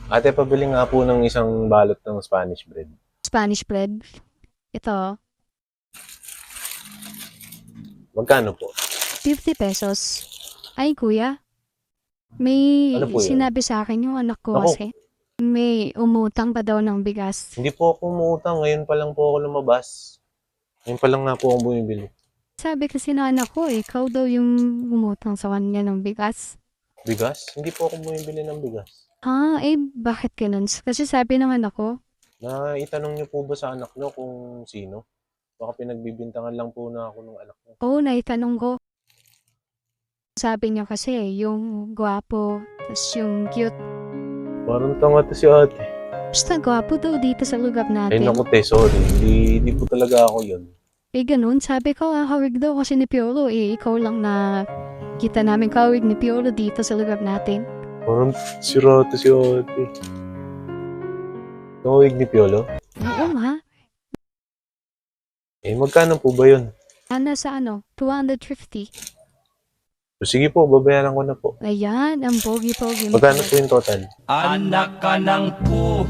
Ate, pabili nga po ng isang balot ng Spanish bread. Spanish bread. Ito, Magkano po? 50 pesos. Ay, kuya, may Ano po yun? sinabi sa akin yung anak ko Naku, kasi. May umutang pa daw ng bigas. hindi po ako umuutang. Ngayon pa lang po ako lumabas. Ngayon pa lang nga po ako bumibili. Sabi kasi ng anak ko, ikaw daw yung umutang sa kanya ng bigas. Bigas? Hindi po ako bumibili ng bigas. Bakit ganun? Kasi sabi ng anak ko, Itanong niyo po ba sa anak niyo kung sino? Baka pinagbibintangan lang po na ako ng anak niyo. oo, naitanong ko. Sabi niya kasi, yung gwapo, tas yung cute. Parang tanga to si ate. Basta gwapo daw dito sa lugar Ay natin. naku te, sorry. Hindi po talaga ako yun. Ganun, sabi ko, hawig daw kasi ni Piolo, ikaw lang na kita namin kawig ni Piolo dito sa lugar natin. Parang sira to si ate. Tawag ni Piolo? Oo nga. Magkano po ba yun? Nasa 250. O, sige po, babayaran ko na po. Ayan, ang pogi-pogi mo. Magkano po yung total? Anak ka ng pu.